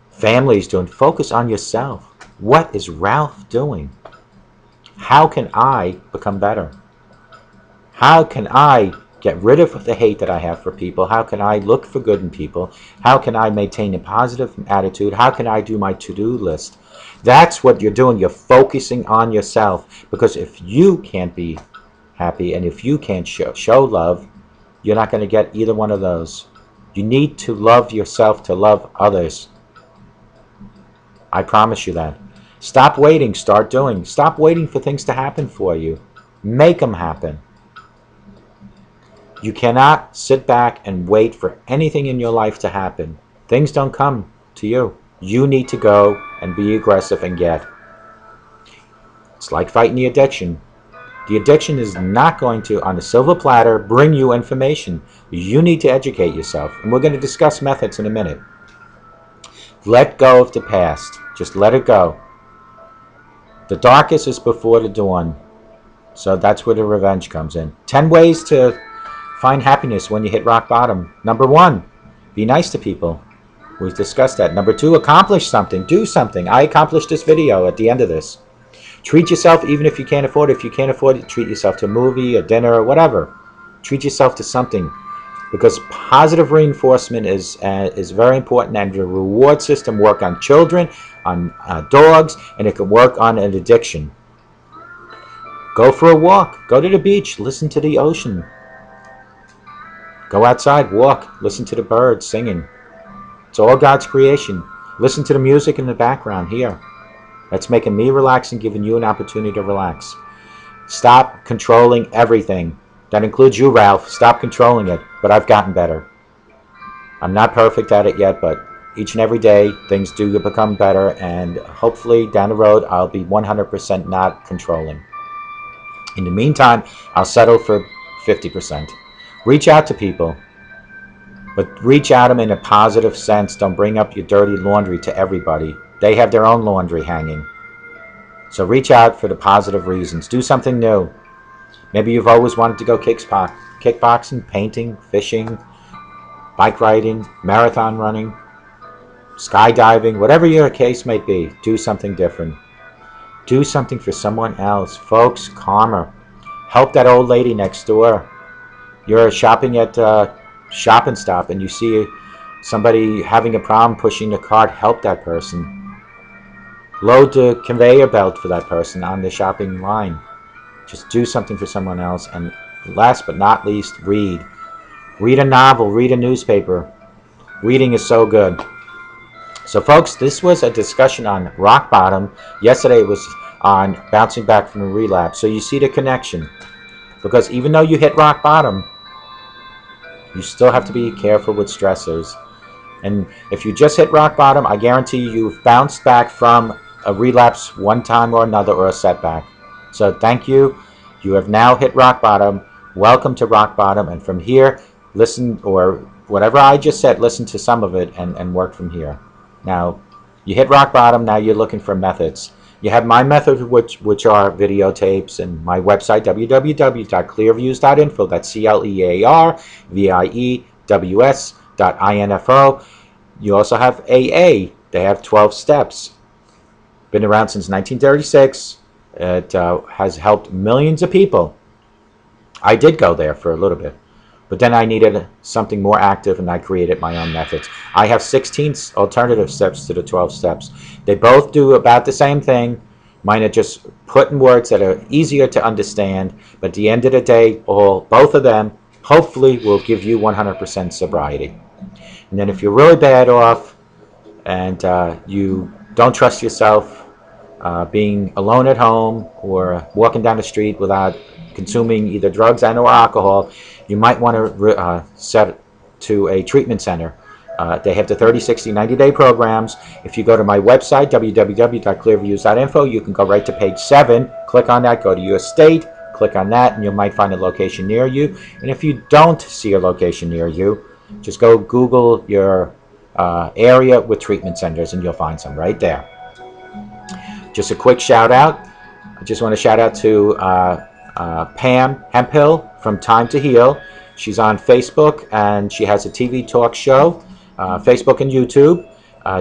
family's doing. Focus on yourself. What is Ralph doing? How can I become better? How can I get rid of the hate that I have for people? How can I look for good in people? How can I maintain a positive attitude? How can I do my to-do list? That's what you're doing. You're focusing on yourself. Because if you can't be happy and if you can't show love, you're not going to get either one of those. You need to love yourself to love others. I promise you that. Stop waiting, start doing. Stop waiting for things to happen for you. Make them happen. You cannot sit back and wait for anything in your life to happen. Things don't come to you. You need to go and be aggressive and get. It's like fighting the addiction. The addiction is not going to, on a silver platter, bring you information. You need to educate yourself. And we're going to discuss methods in a minute. Let go of the past. Just let it go. The darkest is before the dawn. So that's where the revenge comes in. 10 ways to find happiness when you hit rock bottom. Number 1, be nice to people. We've discussed that. Number 2, accomplish something. Do something. I accomplished this video at the end of this. Treat yourself even if you can't afford it. If you can't afford it, treat yourself to a movie, a dinner, or whatever. Treat yourself to something. Because positive reinforcement is very important, and the reward system work on children, on dogs, and it can work on an addiction. Go for a walk. Go to the beach. Listen to the ocean. Go outside, walk, listen to the birds singing. It's all God's creation. Listen to the music in the background here. That's making me relax and giving you an opportunity to relax. Stop controlling everything. That includes you, Ralph. Stop controlling it. But I've gotten better. I'm not perfect at it yet, but each and every day things do become better, and hopefully down the road I'll be 100% not controlling. In the meantime, I'll settle for 50%. Reach out to people, but reach out to them in a positive sense. Don't bring up your dirty laundry to everybody. They have their own laundry hanging. So reach out for the positive reasons. Do something new. Maybe you've always wanted to go kickboxing, painting, fishing, bike riding, marathon running, skydiving, whatever your case may be. Do something different. Do something for someone else. Folks, karma. Help that old lady next door. You're shopping at Shop and Stop and you see somebody having a problem pushing the cart. Help that person. Load the conveyor belt for that person on the shopping line. Just do something for someone else. And last but not least, read. Read a novel. Read a newspaper. Reading is so good. So folks, this was a discussion on rock bottom. Yesterday it was on bouncing back from a relapse. So you see the connection. Because even though you hit rock bottom, you still have to be careful with stressors. And if you just hit rock bottom, I guarantee you've bounced back from a relapse one time or another, or a setback. So thank you. You have now hit rock bottom. Welcome to rock bottom. And from here, listen, or whatever I just said, listen to some of it and work from here. Now, you hit rock bottom. Now you're looking for methods. You have my method, which are videotapes, and my website, www.clearviews.info. That's CLEARVIEWS.info. You also have AA. They have 12 steps. Been around since 1936. It has helped millions of people. I did go there for a little bit, but then I needed something more active, and I created my own methods. I have 16 alternative steps to the 12 steps. They both do about the same thing. Mine are just put in words that are easier to understand, but at the end of the day, both of them hopefully will give you 100% sobriety. And then if you're really bad off and you don't trust yourself, being alone at home or walking down the street without consuming either drugs and or alcohol, you might want to set to a treatment center. They have the 30, 60, 90-day programs. If you go to my website, www.clearviews.info, you can go right to page 7. Click on that, go to your state, click on that, and you might find a location near you. And if you don't see a location near you, just go Google your area with treatment centers, and you'll find some right there. Just a quick shout out. I just want to shout out to Pam Hemphill from Time to Heal. She's on Facebook, and she has a TV talk show, Facebook and YouTube.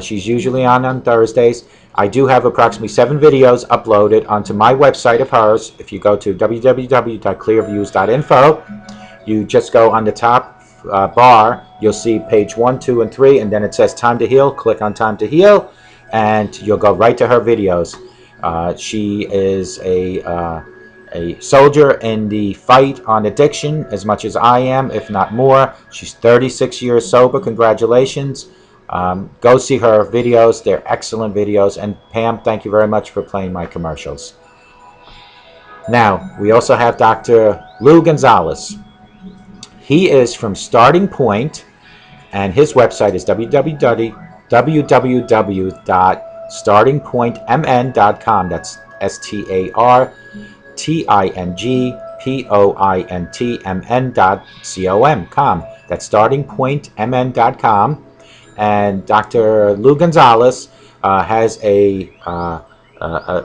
She's usually on Thursdays. I do have approximately 7 videos uploaded onto my website of hers. If you go to www.clearviews.info, you just go on the top bar, you'll see page 1, 2, and 3, and then it says Time to Heal. Click on Time to Heal, and you'll go right to her videos. She is a soldier in the fight on addiction as much as I am, if not more. She's 36 years sober. Congratulations. Go see her videos. They're excellent videos. And Pam, thank you very much for playing my commercials. Now, we also have Dr. Lou Gonzalez. He is from Starting Point, and his website is www.startingpointmn.com. That's startingpointmn.com. That's startingpointmn.com. And Dr. Lou Gonzalez has a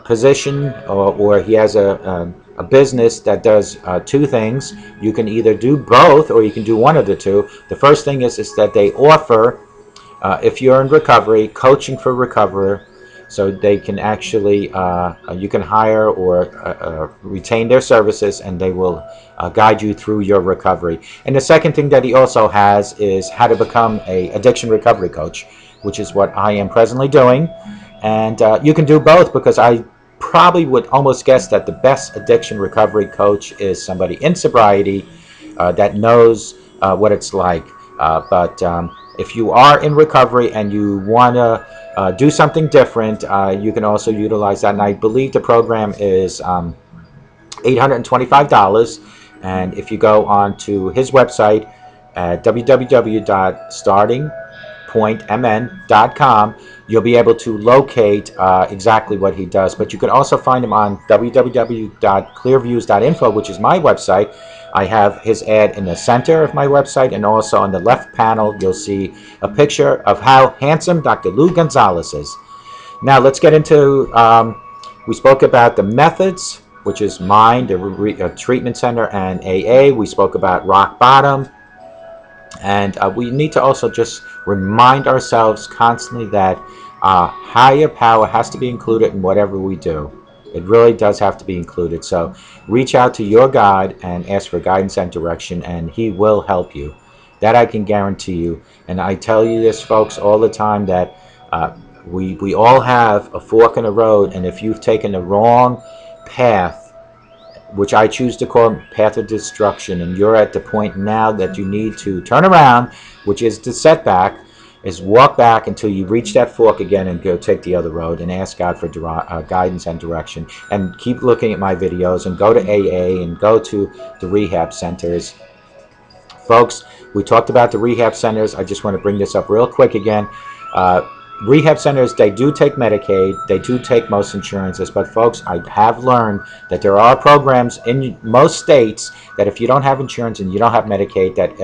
position, or he has a business that does 2 things. You can either do both, or you can do one of the 2. The first thing is that they offer, if you're in recovery, coaching for recovery. So they can actually, you can hire or retain their services, and they will guide you through your recovery. And the second thing that he also has is how to become an addiction recovery coach, which is what I am presently doing. And you can do both, because I probably would almost guess that the best addiction recovery coach is somebody in sobriety that knows what it's like. But if you are in recovery and you want to do something different, you can also utilize that. And I believe the program is $825. And if you go on to his website at www.startingpointmn.com, you'll be able to locate exactly what he does. But you can also find him on www.clearviews.info, which is my website. I have his ad in the center of my website, and also on the left panel you'll see a picture of how handsome Dr. Lou Gonzalez is. Now let's get into, we spoke about the methods, which is mine, the treatment center, and AA. We spoke about rock bottom. And we need to also just remind ourselves constantly that higher power has to be included in whatever we do. It really does have to be included. So reach out to your God and ask for guidance and direction, and he will help you. That I can guarantee you. And I tell you this, folks, all the time, that we all have a fork in the road, and if you've taken the wrong path, which I choose to call path of destruction, and you're at the point now that you need to turn around, which is the setback, is walk back until you reach that fork again and go take the other road and ask God for guidance and direction. And keep looking at my videos, and go to AA, and go to the rehab centers. Folks, we talked about the rehab centers. I just want to bring this up real quick again. Rehab centers, they do take Medicaid, they do take most insurances, but folks, I have learned that there are programs in most states that if you don't have insurance and you don't have Medicaid, that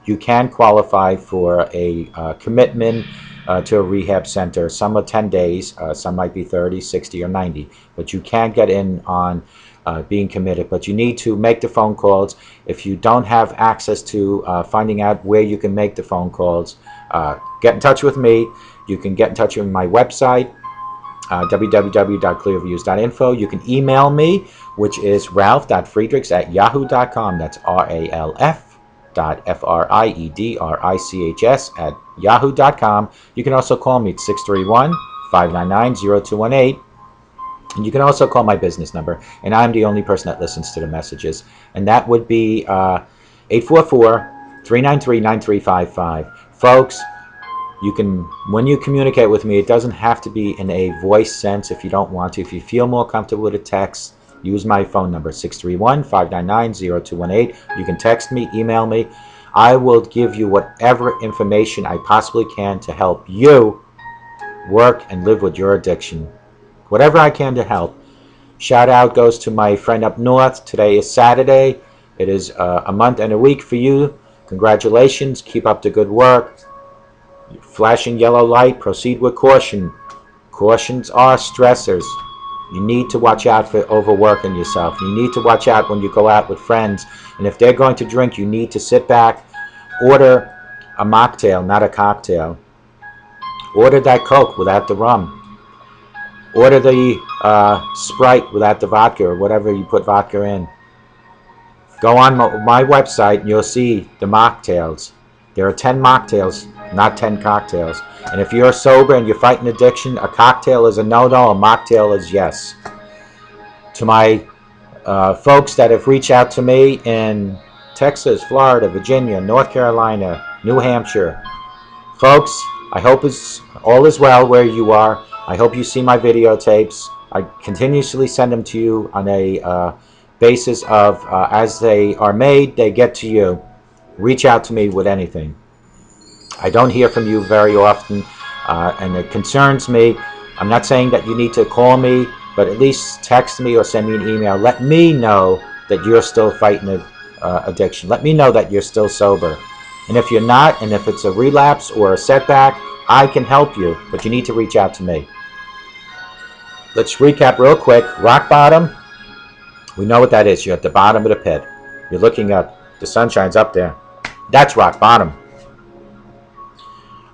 you can qualify for a commitment to a rehab center. Some are 10 days, some might be 30, 60, or 90, but you can get in on being committed. But you need to make the phone calls. If you don't have access to finding out where you can make the phone calls, get in touch with me. You can get in touch with my website, www.clearviews.info. You can email me, which is ralf.friedrichs@yahoo.com. That's ralf.friedrichs@yahoo.com. You can also call me at 631-599-0218. And you can also call my business number, and I'm the only person that listens to the messages. And that would be 844-393-9355. Folks, you can, when you communicate with me, it doesn't have to be in a voice sense if you don't want to. If you feel more comfortable with a text, use my phone number, 631-599-0218. You can text me, email me. I will give you whatever information I possibly can to help you work and live with your addiction. Whatever I can to help. Shout out goes to my friend up north. Today is Saturday. It is a month and a week for you. Congratulations. Keep up the good work. Flashing yellow light. Proceed with caution. Cautions are stressors. You need to watch out for overworking yourself. You need to watch out when you go out with friends. And if they're going to drink, you need to sit back, order a mocktail, not a cocktail. Order that Coke without the rum. Order the Sprite without the vodka or whatever you put vodka in. Go on my website and you'll see the mocktails. There are 10 mocktails, not 10 cocktails. And if you're sober and you're fighting addiction, a cocktail is a no-no, a mocktail is yes. To my folks that have reached out to me in Texas, Florida, Virginia, North Carolina, New Hampshire. Folks, I hope all is well where you are. I hope you see my videotapes. I continuously send them to you on a basis of as they are made, they get to you. Reach out to me with anything. I don't hear from you very often, and it concerns me. I'm not saying that you need to call me, but at least text me or send me an email. Let me know that you're still fighting addiction. Let me know that you're still sober. And if you're not, and if it's a relapse or a setback, I can help you, but you need to reach out to me. Let's recap real quick. Rock bottom, we know what that is. You're at the bottom of the pit. You're looking up. The sun shines up there. That's rock bottom.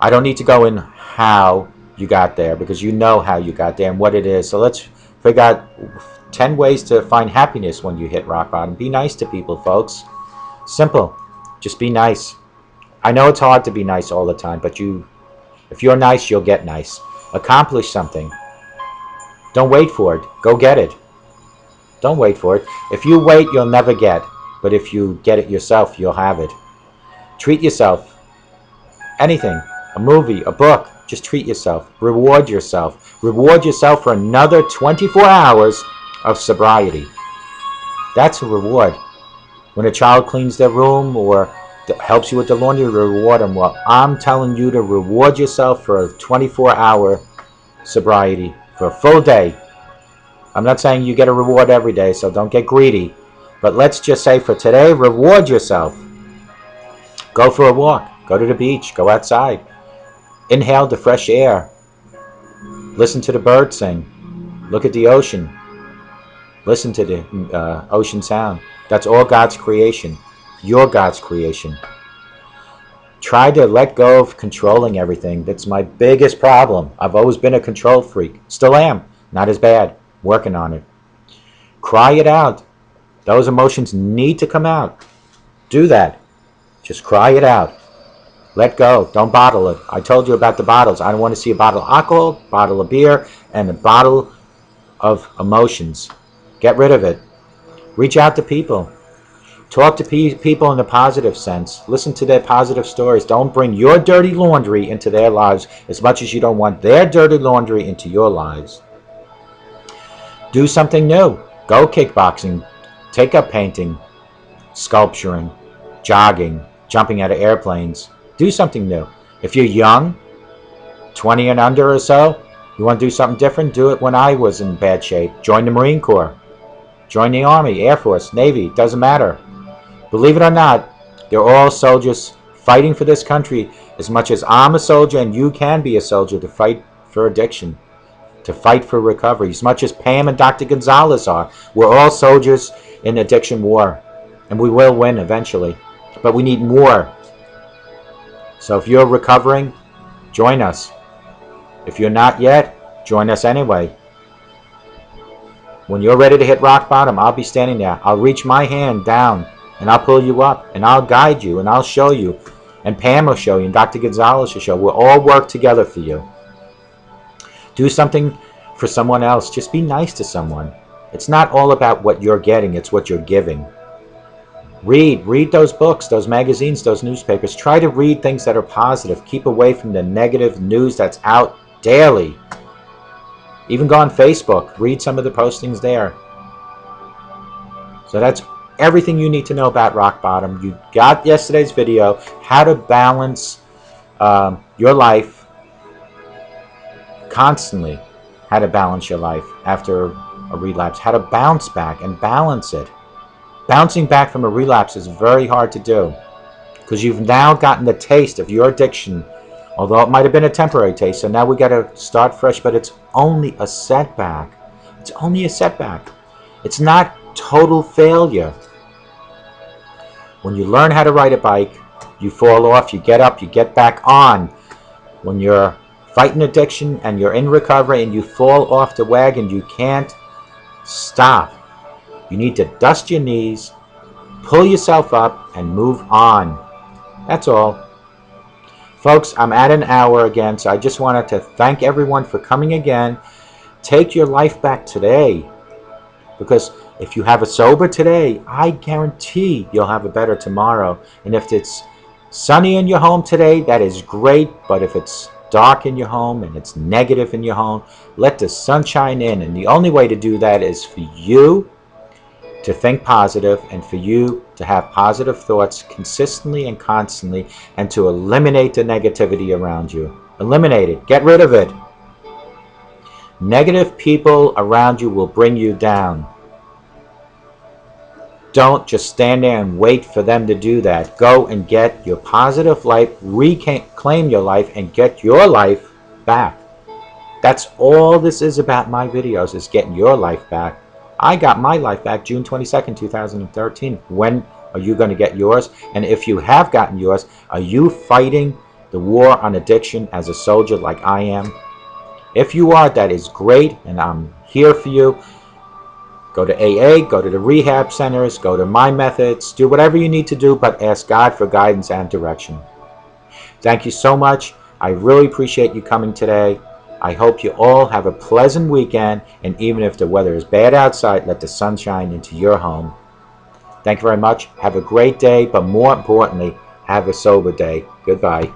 I don't need to go in how you got there because you know how you got there and what it is. So let's figure out 10 ways to find happiness when you hit rock bottom. Be nice to people, folks. Simple. Just be nice. I know it's hard to be nice all the time, but if you're nice, you'll get nice. Accomplish something. Don't wait for it. Go get it. Don't wait for it. If you wait, you'll never get. But if you get it yourself, you'll have it. Treat yourself. Anything. A movie, a book. Just treat yourself. Reward yourself. Reward yourself for another 24 hours of sobriety. That's a reward. When a child cleans their room or helps you with the laundry, reward them. Well, I'm telling you to reward yourself for a 24-hour sobriety, for a full day. I'm not saying you get a reward every day, so don't get greedy. But let's just say for today, reward yourself. Go for a walk. Go to the beach. Go outside. Inhale the fresh air. Listen to the birds sing. Look at the ocean. Listen to the ocean sound. That's all God's creation. You're God's creation. Try to let go of controlling everything. That's my biggest problem. I've always been a control freak. Still am. Not as bad. Working on it. Cry it out. Those emotions need to come out. Do that. Just cry it out. Let go. Don't bottle it. I told you about the bottles. I don't want to see a bottle of alcohol, a bottle of beer, and a bottle of emotions. Get rid of it. Reach out to people. Talk to people in a positive sense. Listen to their positive stories. Don't bring your dirty laundry into their lives as much as you don't want their dirty laundry into your lives. Do something new. Go kickboxing. Take up painting, sculpturing, jogging, jumping out of airplanes. Do something new. If you're young, 20 and under or so, you want to do something different, do it when I was in bad shape. Join the Marine Corps. Join the Army, Air Force, Navy. Doesn't matter. Believe it or not, they're all soldiers fighting for this country as much as I'm a soldier and you can be a soldier to fight for addiction, to fight for recovery. As much as Pam and Dr. Gonzalez are. We're all soldiers in addiction war. And we will win eventually. But we need more. So if you're recovering, join us. If you're not yet, join us anyway. When you're ready to hit rock bottom, I'll be standing there. I'll reach my hand down and I'll pull you up and I'll guide you and I'll show you. And Pam will show you and Dr. Gonzalez will show you. We'll all work together for you. Do something for someone else. Just be nice to someone. It's not all about what you're getting, it's what you're giving. Read those books, those magazines, those newspapers. Try to read things that are positive. Keep away from the negative news that's out daily. Even go on Facebook. Read some of the postings there. So that's everything you need to know about rock bottom. You got yesterday's video, how to balance your life constantly, how to balance your life after a relapse, how to bounce back and balance it. Bouncing back from a relapse is very hard to do because you've now gotten the taste of your addiction, although it might have been a temporary taste. So now we got to start fresh, but it's only a setback. It's only a setback. It's not total failure. When you learn how to ride a bike, you fall off, you get up, you get back on. When you're fighting addiction and you're in recovery and you fall off the wagon, you can't stop. You need to dust your knees, pull yourself up, and move on. That's all. Folks, I'm at an hour again, so I just wanted to thank everyone for coming again. Take your life back today, because if you have a sober today, I guarantee you'll have a better tomorrow. And if it's sunny in your home today, that is great. But if it's dark in your home and it's negative in your home, let the sunshine in. And the only way to do that is for you to think positive and for you to have positive thoughts consistently and constantly, and to eliminate the negativity around you. Eliminate it. Get rid of it. Negative people around you will bring you down. Don't just stand there and wait for them to do that. Go and get your positive life, reclaim your life, and get your life back. That's all this is about my videos, is getting your life back. I got my life back June 22nd, 2013. When are you going to get yours? And if you have gotten yours, are you fighting the war on addiction as a soldier like I am? If you are, that is great, and I'm here for you. Go to AA, go to the rehab centers, go to my methods, do whatever you need to do, but ask God for guidance and direction. Thank you so much. I really appreciate you coming today. I hope you all have a pleasant weekend, and even if the weather is bad outside, let the sun shine into your home. Thank you very much. Have a great day, but more importantly, have a sober day. Goodbye.